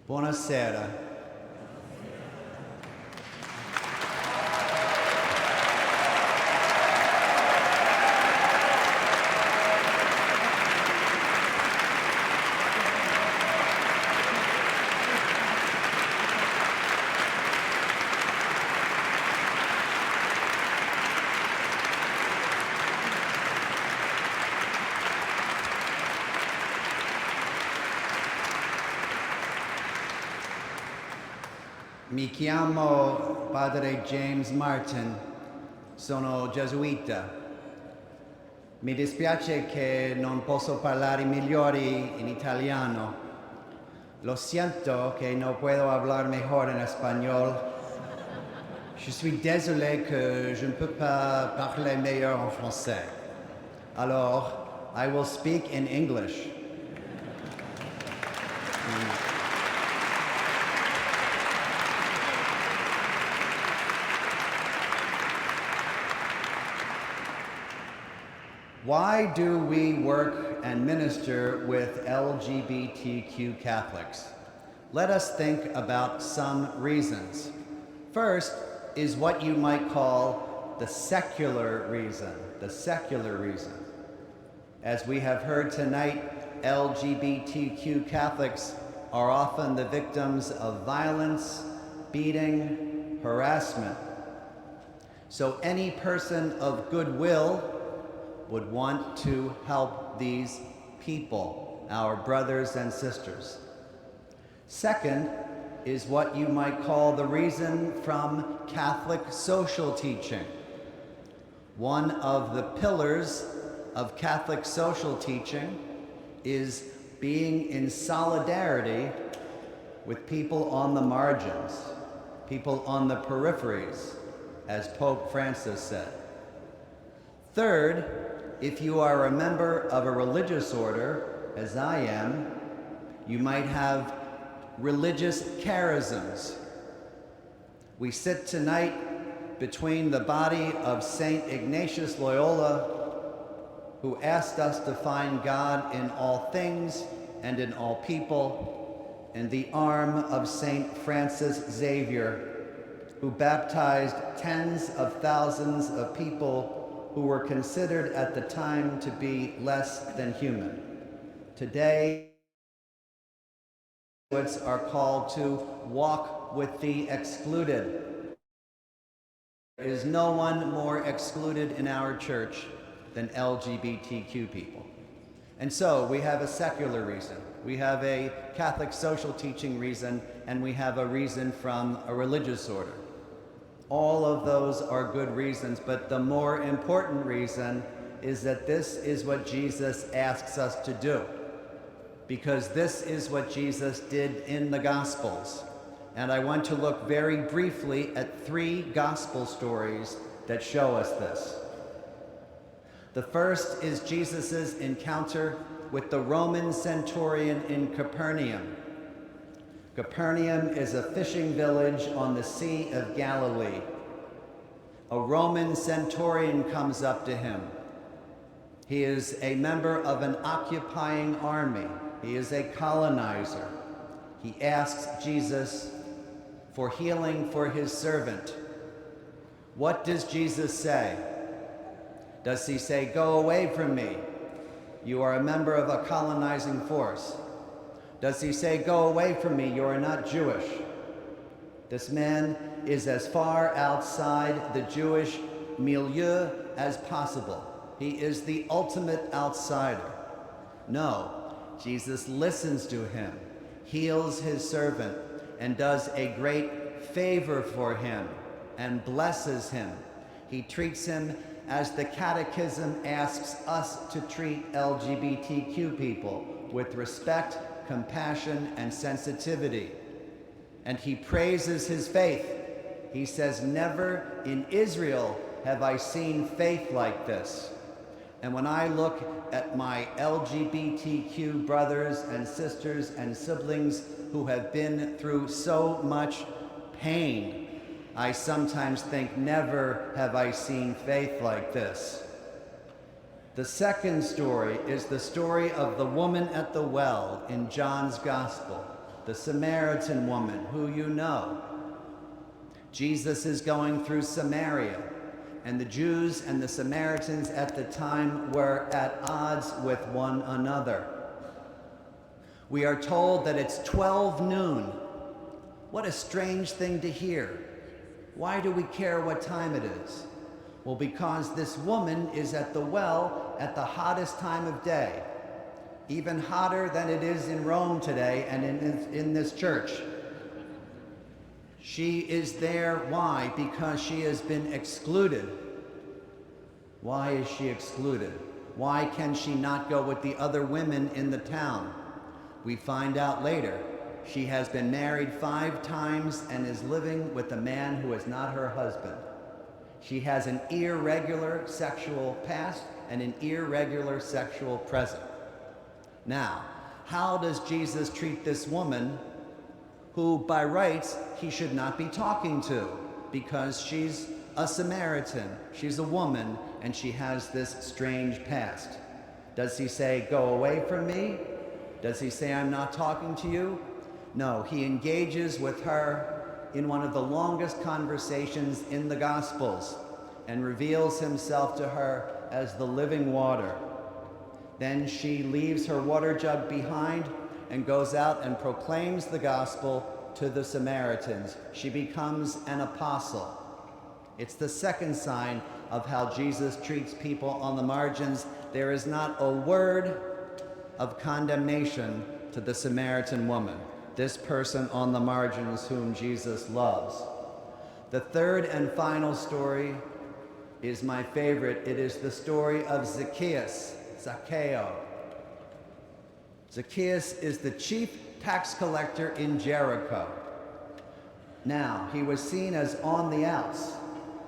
Buonasera. Mi chiamo Padre James Martin, sono gesuita. Mi dispiace che non posso parlare migliori in italiano. Lo siento que no puedo hablar mejor en español. Je suis désolé que je ne peux pas parler meilleur en français. Alors, I will speak in English. Why do we work and minister with LGBTQ Catholics? Let us think about some reasons. First is what you might call the secular reason, As we have heard tonight, LGBTQ Catholics are often the victims of violence, beating, harassment. So any person of goodwill would want to help these people, our brothers and sisters. Second is what you might call the reason from Catholic social teaching. One of the pillars of Catholic social teaching is being in solidarity with people on the margins, people on the peripheries, as Pope Francis said. Third, if you are a member of a religious order, as I am, you might have religious charisms. We sit tonight between the body of Saint Ignatius Loyola, who asked us to find God in all things and in all people, and the arm of Saint Francis Xavier, who baptized tens of thousands of people who were considered at the time to be less than human. Today, are called to walk with the excluded. There is no one more excluded in our church than LGBTQ people. And so we have a secular reason, we have a Catholic social teaching reason, and we have a reason from a religious order. All of those are good reasons, but the more important reason is that this is what Jesus asks us to do, because this is what Jesus did in the Gospels. And I want to look very briefly at 3 gospel stories that show us this. The first is Jesus' encounter with the Roman centurion in Capernaum. Capernaum is a fishing village on the Sea of Galilee. A Roman centurion comes up to him. He is a member of an occupying army. He is a colonizer. He asks Jesus for healing for his servant. What does Jesus say? Does he say, "Go away from me. You are a member of a colonizing force"? Does he say, "Go away from me, you are not Jewish"? This man is as far outside the Jewish milieu as possible. He is the ultimate outsider. No, Jesus listens to him, heals his servant, and does a great favor for him and blesses him. He treats him as the Catechism asks us to treat LGBTQ people, with respect, compassion, and sensitivity. And he praises his faith. He says, "Never in Israel have I seen faith like this." And when I look at my LGBTQ brothers and sisters and siblings who have been through so much pain, I sometimes think, never have I seen faith like this. The second story is the story of the woman at the well in John's Gospel. the Samaritan woman, who you know. Jesus is going through Samaria, and the Jews and the Samaritans at the time were at odds with one another. We are told that it's 12 noon. What a strange thing to hear. Why do we care what time it is? Well, because this woman is at the well at the hottest time of day, even hotter than it is in Rome today and in this church. She is there. Why? Because she has been excluded. Why is she excluded? Why can she not go with the other women in the town? We find out later. She has been married 5 times and is living with a man who is not her husband. She has an irregular sexual past and an irregular sexual present. Now, how does Jesus treat this woman who, by rights, he should not be talking to because she's a Samaritan, she's a woman, and she has this strange past? Does he say, "Go away from me"? Does he say, "I'm not talking to you"? No, he engages with her in one of the longest conversations in the Gospels and reveals himself to her as the living water. Then she leaves her water jug behind and goes out and proclaims the gospel to the Samaritans. She becomes an apostle. It's the second sign of how Jesus treats people on the margins. There is not a word of condemnation to the Samaritan woman, this person on the margins whom Jesus loves. The third and final story is my favorite. It is the story of Zacchaeus. Zacchaeus is the chief tax collector in Jericho. Now, he was seen as on the outs.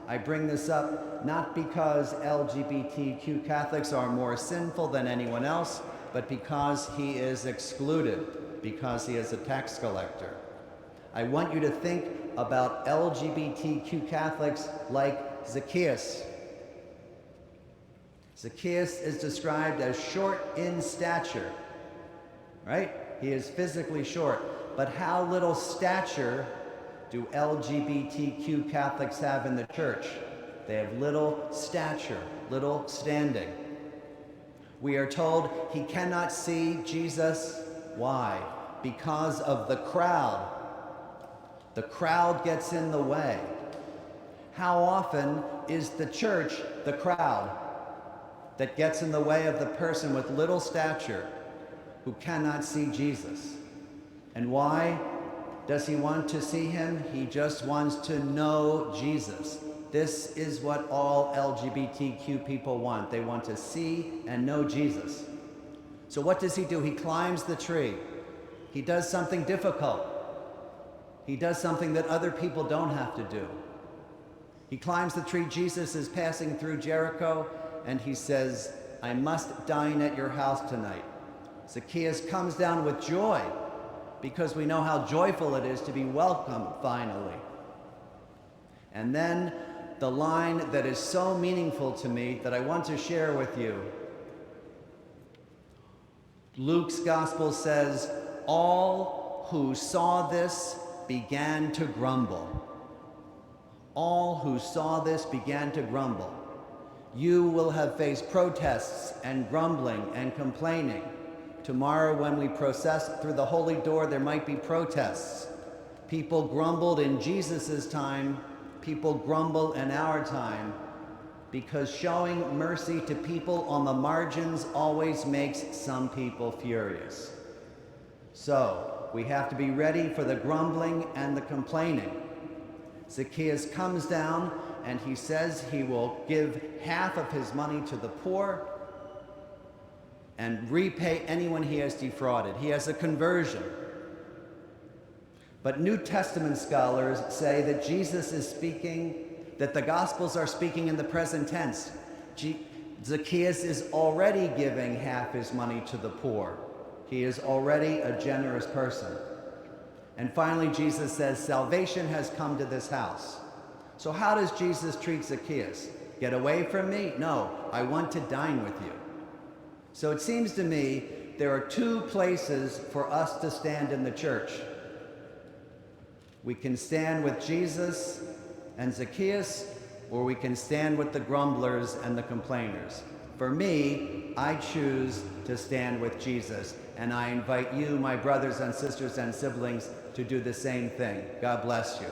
I bring this up not because LGBTQ Catholics are more sinful than anyone else, but because he is excluded, because he is a tax collector. I want you to think about LGBTQ Catholics like Zacchaeus. Zacchaeus is described as short in stature, right? He is physically short. But how little stature do LGBTQ Catholics have in the church? They have little stature, little standing. We are told he cannot see Jesus. Why? Because of the crowd. The crowd gets in the way. How often is the church the crowd that gets in the way of the person with little stature who cannot see Jesus? And why does he want to see him? He just wants to know Jesus. This is what all LGBTQ people want. They want to see and know Jesus. So what does he do? He climbs the tree. He does something difficult. He does something that other people don't have to do. He climbs the tree. Jesus is passing through Jericho, and he says, "I must dine at your house tonight." Zacchaeus comes down with joy, because we know how joyful it is to be welcomed finally. And then the line that is so meaningful to me that I want to share with you. Luke's gospel says, all who saw this began to grumble. All who saw this began to grumble. You will have faced protests and grumbling and complaining. Tomorrow when we process through the holy door, there might be protests. People grumbled in Jesus' time. People grumble in our time because showing mercy to people on the margins always makes some people furious. So we have to be ready for the grumbling and the complaining. Zacchaeus comes down and he says he will give half of his money to the poor and repay anyone he has defrauded. He has a conversion. But New Testament scholars say that Jesus is speaking, that the Gospels are speaking in the present tense. Zacchaeus is already giving half his money to the poor. He is already a generous person. And finally, Jesus says, salvation has come to this house. So how does Jesus treat Zacchaeus? Get away from me? No, I want to dine with you. So it seems to me there are two places for us to stand in the church. We can stand with Jesus and Zacchaeus, or we can stand with the grumblers and the complainers. For me, I choose to stand with Jesus, and I invite you, my brothers and sisters and siblings, to do the same thing. God bless you.